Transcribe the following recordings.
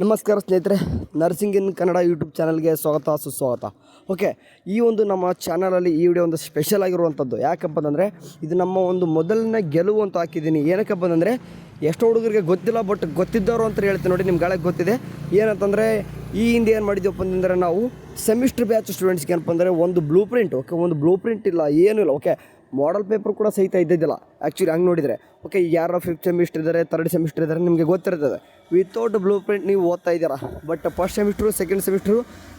ನಮಸ್ಕಾರ ಸ್ನೇಹಿತರೆ, ನರ್ಸಿಂಗ್ ಇನ್ ಕನ್ನಡ ಯೂಟ್ಯೂಬ್ ಚಾನಲ್ಗೆ ಸ್ವಾಗತ ಸುಸ್ವಾಗತ. ಓಕೆ, ಈ ಒಂದು ನಮ್ಮ ಚಾನಲಲ್ಲಿ ಈ ವಿಡಿಯೋ ಒಂದು ಸ್ಪೆಷಲ್ ಆಗಿರುವಂಥದ್ದು. ಯಾಕಪ್ಪ ಅಂತಂದರೆ ಇದು ನಮ್ಮ ಒಂದು ಮೊದಲನೇ ಗೆಲುವು ಅಂತ ಹಾಕಿದ್ದೀನಿ. ಏನಕ್ಕಪ್ಪ ಅಂತಂದರೆ ಎಷ್ಟೋ ಹುಡುಗರಿಗೆ ಗೊತ್ತಿಲ್ಲ, ಬಟ್ ಗೊತ್ತಿದ್ದವರು ಅಂತ ಹೇಳ್ತೀನಿ ನೋಡಿ. ನಿಮ್ಮ ಗಾಳಿಗೆ ಗೊತ್ತಿದೆ ಏನಂತಂದರೆ ಈ ಹಿಂದೆ ಏನು ಮಾಡಿದ್ದೀವಪ್ಪ ಅಂತಂದರೆ ನಾವು ಸೆಮಿಸ್ಟರ್ ಬ್ಯಾಚ್ ಸ್ಟೂಡೆಂಟ್ಸ್ಗೆ ಏನಪ್ಪ ಅಂದರೆ ಒಂದು ಬ್ಲೂ ಪ್ರಿಂಟ್, ಓಕೆ, ಒಂದು ಬ್ಲೂ ಪ್ರಿಂಟ್ ಇಲ್ಲ, ಏನೂ ಇಲ್ಲ. ಓಕೆ, ಮಾಡಲ್ ಪೇಪರ್ ಕೂಡ ಸಹಿತ ಇದ್ದಿದ್ದಿಲ್ಲ ಆ್ಯಕ್ಚುಲಿ. ಹಂಗೆ ನೋಡಿದರೆ ಓಕೆ, ಯಾರೋ 5th ಸೆಮಿಸ್ಟರ್ ಇದ್ದಾರೆ, 3rd ಸೆಮಿಸ್ಟರ್ ಇದ್ದಾರೆ, ನಿಮಗೆ ಗೊತ್ತಿರ್ತದೆ ವಿತೌಟ್ ಬ್ಲೂ ಪ್ರಿಂಟ್ ನೀವು ಓದ್ತಾ ಇದ್ದೀರಾ. But first semester, second semester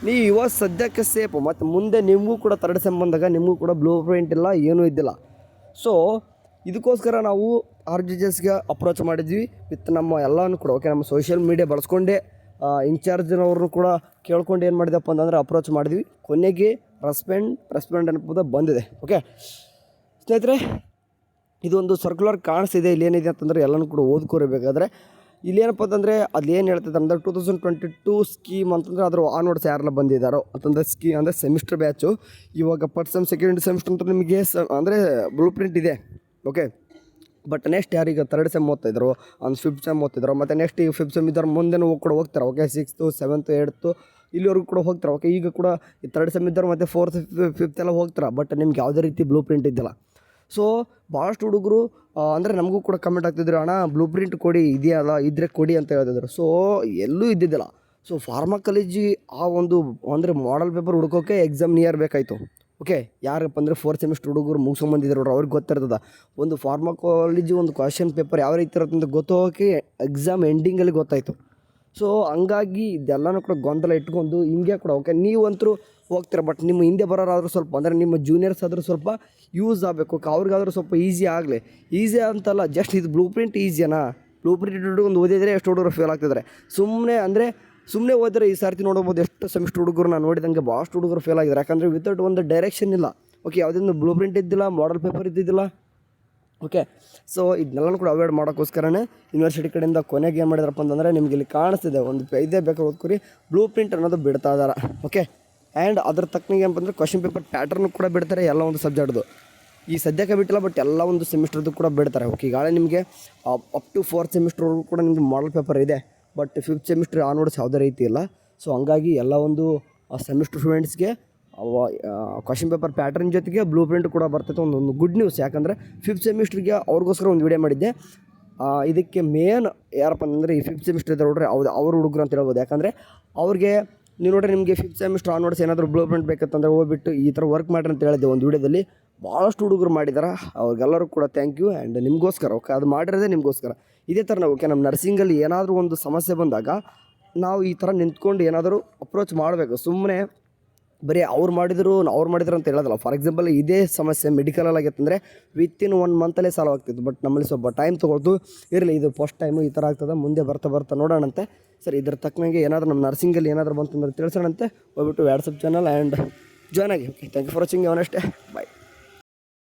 ನೀವು ಇವಾಗ ಸದ್ಯಕ್ಕೆ ಸೇಫು. ಮತ್ತು ಮುಂದೆ ನಿಮಗೂ ಕೂಡ 3rd ಸೆಮ್ ಬಂದಾಗ ನಿಮಗೂ ಕೂಡ ಬ್ಲೂ ಪ್ರಿಂಟ್ ಇಲ್ಲ, ಏನೂ ಇದ್ದಿಲ್ಲ. ಸೊ ಇದಕ್ಕೋಸ್ಕರ ನಾವು RGSಗೆ ಅಪ್ರೋಚ್ ಮಾಡಿದ್ವಿ ವಿತ್ ನಮ್ಮ ಎಲ್ಲನೂ ಕೂಡ. ಓಕೆ, ನಮ್ಮ ಸೋಷಿಯಲ್ ಮೀಡಿಯಾ ಬಳಸ್ಕೊಂಡೆ ಇನ್ಚಾರ್ಜ್ನವ್ರನ್ನೂ ಕೂಡ ಕೇಳ್ಕೊಂಡು ಏನು ಮಾಡಿದೆಪ್ಪ ಅಂತಂದರೆ ಅಪ್ರೋಚ್ ಮಾಡಿದ್ವಿ. ಕೊನೆಗೆ ರೆಸ್ಪಾಂಡ್ ಅನ್ನೋದು ಬಂದಿದೆ. ಓಕೆ ಸ್ನೇಹಿತರೆ, ಇದೊಂದು ಸರ್ಕ್ಯುಲರ್ ಕಾಣಿಸ್ತಿದೆ. ಇಲ್ಲೇನಿದೆ ಅಂತಂದರೆ ಎಲ್ಲನೂ ಕೂಡ ಓದ್ಕೋರಬೇಕಾದ್ರೆ ಇಲ್ಲೇನಪ್ಪ ಅಂತಂದರೆ ಅಲ್ಲಿ ಏನು ಹೇಳ್ತದೆ ಅಂದರೆ 2022 ಸ್ಕೀಮ್ ಅಂತಂದರೆ ಅದ್ರ ಆನ್ವರ್ಡ್ಸ್ ಯಾರೆಲ್ಲ ಬಂದಿದ್ದಾರೋ ಅಂತಂದರೆ ಸ್ಕೀಮ್ ಅಂದರೆ ಸೆಮಿಸ್ಟರ್ ಬ್ಯಾಚು. ಇವಾಗ ಫಸ್ಟ್ ಸೆಮ್, ಸೆಕೆಂಡ್ ಸೆಮಿಸ್ಟರ್ ಅಂತ ನಿಮಗೆ ಅಂದರೆ ಬ್ಲೂ ಪ್ರಿಂಟ್ ಇದೆ. ಓಕೆ, ಬಟ್ ನೆಕ್ಸ್ಟ್ ಯಾರೀಗ 3rd ಸೆಮ್ ಓದ್ತಾಯಿದ್ರು, ಒಂದು 5th ಸೆಮ್ ಓದ್ತಿದ್ರು, ಮತ್ತು ನೆಕ್ಸ್ಟ್ ಈಗ 5th ಸೆಮ್ ಇದ್ದವ್ರು ಮುಂದೆ ಕೂಡ ಹೋಗ್ತಾರೆ. ಓಕೆ, 6th, 7th, 8th ಇಲ್ಲಿವರೆಗೂ ಕೂಡ ಹೋಗ್ತಾರೆ. ಓಕೆ, ಈಗ ಕೂಡ 3rd ಸೆಮ್ ಇದ್ದವ್ರು ಮತ್ತು 4th, 5th ಎಲ್ಲ ಹೋಗ್ತಾರೆ. ಬಟ್ ನಿಮ್ಗೆ ಯಾವುದೇ ರೀತಿ ಬ್ಲೂ ಪ್ರಿಂಟ್ ಇದ್ದಿಲ್ಲ. ಸೊ ಭಾಳಷ್ಟು ಹುಡುಗರು ಅಂದರೆ ನಮಗೂ ಕೂಡ ಕಮೆಂಟ್ ಆಗ್ತಿದ್ರು, ಅಣ್ಣ ಬ್ಲೂ ಪ್ರಿಂಟ್ ಕೊಡಿ, ಇದೆಯಲ್ಲ ಇದ್ದರೆ ಕೊಡಿ ಅಂತ ಹೇಳ್ತಿದ್ರು. ಸೊ ಎಲ್ಲೂ ಇದ್ದಿದ್ದಿಲ್ಲ. ಸೊ ಫಾರ್ಮಕಾಲಜಿ ಆ ಒಂದು ಅಂದರೆ ಮಾಡಲ್ ಪೇಪರ್ ಹುಡ್ಕೋಕೆ ಎಕ್ಸಾಮ್ ನಿಯರ್ ಬೇಕಾಯಿತು. ಓಕೆ, ಯಾರಪ್ಪ ಅಂದರೆ 4th ಸೆಮಿಸ್ಟರ್ ಹುಡುಗರು ಮುಗಿಸ್ಕೊಂಬಂದಿದ್ರು ನೋಡ್ರಿ, ಅವ್ರಿಗೆ ಗೊತ್ತಿರ್ತದೆ ಒಂದು ಫಾರ್ಮಕಾಲಜಿ ಒಂದು ಕ್ವಶನ್ ಪೇಪರ್ ಯಾವ ರೀತಿ ಇರುತ್ತೆ ಅಂತ ಗೊತ್ತೋಕೆ ಎಕ್ಸಾಮ್ ಎಂಡಿಂಗಲ್ಲಿ ಗೊತ್ತಾಯಿತು. ಸೊ ಹಂಗಾಗಿ ಇದೆಲ್ಲನೂ ಕೂಡ ಗೊಂದಲ ಇಟ್ಕೊಂಡು ಹಿಂಗೆ ಕೂಡ. ಓಕೆ, ನೀವಂತರೂ ಹೋಗ್ತೀರ, ಬಟ್ ನಿಮ್ಮ ಹಿಂದೆ ಬರೋರಾದರೂ ಸ್ವಲ್ಪ ಅಂದರೆ ನಿಮ್ಮ ಜೂನಿಯರ್ಸ್ ಆದರೂ ಸ್ವಲ್ಪ ಯೂಸ್ ಆಗಬೇಕು. ಅವ್ರಿಗಾದರೂ ಸ್ವಲ್ಪ ಈಸಿ ಆಗಲಿ. ಈಸಿ ಅಂತಲ್ಲ, ಜಸ್ಟ್ ಇದು ಬ್ಲೂ ಪ್ರಿಂಟ್ ಈಸಿನಾ? ಬ್ಲೂ ಪ್ರಿಂಟ್ ಒಂದು ಓದಿದರೆ ಎಷ್ಟು ಹುಡುಗರು ಫೇಲ್ ಆಗ್ತಿದ್ದಾರೆ. ಸುಮ್ಮನೆ ಓದಿದ್ರೆ ಈ ಸಾರ್ತಿ ನೋಡ್ಬೋದು ಎಷ್ಟು ಸೆಮಿಸ್ಟರ್ ಹುಡುಗರು ನಾನು ನೋಡಿದಂಗೆ ಭಾಳಷ್ಟು ಹುಡುಗರು ಫೇಲ್ ಆಗಿದ್ದಾರೆ. ಯಾಕಂದರೆ ವಿತೌಟ್ ಒಂದು ಡೈರೆಕ್ಷನ್ ಇಲ್ಲ. ಓಕೆ, ಯಾವುದೊಂದು ಬ್ಲೂ ಪ್ರಿಂಟ್ ಇದ್ದಿಲ್ಲ, ಮಾಡಲ್ ಪೇಪರ್ ಇದ್ದಿದ್ದಿಲ್ಲ. ಓಕೆ, ಸೊ ಇದನ್ನೆಲ್ಲನೂ ಕೂಡ ಅವಾಯ್ಡ್ ಮಾಡೋಕ್ಕೋಸ್ಕರನೇ ಯೂನಿವರ್ಸಿಟಿ ಕಡೆಯಿಂದ ಕೊನೆಗೆ ಏನು ಮಾಡಿದ್ರಪ್ಪ ಅಂತಂದರೆ ನಿಮ್ಗೆ ಇಲ್ಲಿ ಕಾಣಿಸ್ತಿದೆ ಒಂದು ಇದೇ ಬೇಕಾದ್ರೆ ಓದ್ಕೊರಿ, ಬ್ಲೂ ಪ್ರಿಂಟ್ ಅನ್ನೋದು ಬಿಡ್ತಾ ಇದ್ದಾರೆ. ಓಕೆ, ಆ್ಯಂಡ್ ಅದ್ರ ತಕ್ಕನಿಗೆ ಏನಪ್ಪ ಅಂದರೆ ಕ್ವಶನ್ ಪೇಪರ್ ಪ್ಯಾಟರ್ನು ಕೂಡ ಬಿಡ್ತಾರೆ ಎಲ್ಲ ಒಂದು ಸಬ್ಜೆಕ್ಟ್ದು. ಈ ಸದ್ಯಕ್ಕೆ ಬಿಟ್ಟಿಲ್ಲ, ಬಟ್ ಎಲ್ಲ ಒಂದು ಸೆಮಿಸ್ಟರ್ದು ಕೂಡ ಬಿಡ್ತಾರೆ. ಓಕೆ, ಈಗಾಗಲೇ ನಿಮಗೆ ಅಪ್ ಟು 4th ಸೆಮಿಸ್ಟರ್ವರೆಗೂ ಕೂಡ ನಿಮಗೆ ಮಾಡಲ್ ಪೇಪರ್ ಇದೆ. ಬಟ್ 5th ಸೆಮಿಸ್ಟರ್ ಆನ್ವರ್ಡ್ಸ್ ಯಾವುದೇ ರೀತಿ ಇಲ್ಲ. ಸೊ ಹಂಗಾಗಿ ಎಲ್ಲ ಒಂದು ಸೆಮಿಸ್ಟರ್ ಸ್ಟೂಡೆಂಟ್ಸ್ಗೆ ಕ್ವಶನ್ ಪೇಪರ್ ಪ್ಯಾಟರ್ನ್ ಜೊತೆಗೆ ಬ್ಲೂ ಪ್ರಿಂಟ್ ಕೂಡ ಬರ್ತೈತೆ. ಒಂದು ಗುಡ್ ನ್ಯೂಸ್. ಯಾಕಂದರೆ 5th ಸೆಮಿಸ್ಟ್ರಿಗೆ ಅವ್ರಿಗೋಸ್ಕರ ಒಂದು ವಿಡಿಯೋ ಮಾಡಿದ್ದೆ. ಇದಕ್ಕೆ ಮೇನ್ ಯಾರಪ್ಪ ಅಂತಂದರೆ ಈ 5th ಸೆಮಿಸ್ಟರ್ ಇದ್ದಾರೆ ನೋಡ್ರಿ, ಅವ್ರ ಹುಡುಗರು ಅಂತ ಹೇಳ್ಬೋದು. ಯಾಕಂದರೆ ಅವ್ರಿಗೆ ನೀವು ನೋಡ್ರಿ, ನಿಮಗೆ 5th ಸೆಮಿಸ್ಟರ್ ಆನ್ವರ್ಡ್ಸ್ ಏನಾದರೂ ಬ್ಲೂ ಪ್ರಿಂಟ್ ಬೇಕಂತಂದರೆ ಹೋಗ್ಬಿಟ್ಟು ಈ ಥರ ವರ್ಕ್ ಮಾಡ್ರಿ ಅಂತ ಹೇಳಿದ್ದೆ ಒಂದು ವಿಡಿಯೋದಲ್ಲಿ. ಭಾಳಷ್ಟು ಹುಡುಗರು ಮಾಡಿದ್ದಾರೆ, ಅವ್ರಿಗೆಲ್ಲರೂ ಕೂಡ ಥ್ಯಾಂಕ್ ಯು. ಆ್ಯಂಡ್ ನಿಮಗೋಸ್ಕರ. ಓಕೆ, ಅದು ಮಾಡಿರೋದೇ ನಿಮಗೋಸ್ಕರ. ಇದೇ ಥರ ನಾವು ಓಕೆ ನಮ್ಮ ನರ್ಸಿಂಗಲ್ಲಿ ಏನಾದರೂ ಒಂದು ಸಮಸ್ಯೆ ಬಂದಾಗ ನಾವು ಈ ಥರ ನಿಂತ್ಕೊಂಡು ಏನಾದರೂ ಅಪ್ರೋಚ್ ಮಾಡಬೇಕು. ಸುಮ್ಮನೆ ಬರೀ ಅವ್ರು ಮಾಡಿದ್ರು ಅಂತ ಹೇಳೋದಲ್ಲ. ಫಾರ್ ಎಕ್ಸಾಂಪಲ್ ಇದೇ ಸಮಸ್ಯೆ ಮೆಡಿಕಲಲ್ಲಿ ಆಗಿತ್ತಂದರೆ ವಿತಿನ್ 1 ಮಂತಲ್ಲೇ ಸಾಲ್ವ್ ಆಗ್ತಿತ್ತು. ಬಟ್ ನಮ್ಮಲ್ಲಿ ಸ್ವಲ್ಪ ಟೈಮ್ ತೊಗೊಳ್ತು. ಇರಲಿ, ಇದು ಫಸ್ಟ್ ಟೈಮು ಈ ಥರ ಆಗ್ತದೆ, ಮುಂದೆ ಬರ್ತಾ ನೋಡೋಣಂತೆ. ಸರಿ, ಇದ್ರ ತಕ್ಕನಾಗೆ ಏನಾದರೂ ನಮ್ಮ ನರ್ಸಿಂಗಲ್ಲಿ ಏನಾದರೂ ಬಂತಂದ್ರೆ ತಿಳಿಸೋಣಂತೆ. ಹೋಗ್ಬಿಟ್ಟು ವಾಟ್ಸಪ್ ಚಾನಲ್ ಆ್ಯಂಡ್ ಜಾಯ್ನ್ ಆಗಿ. Okay, thank you for watching. ಅವನಷ್ಟೇ, ಬಾಯ್.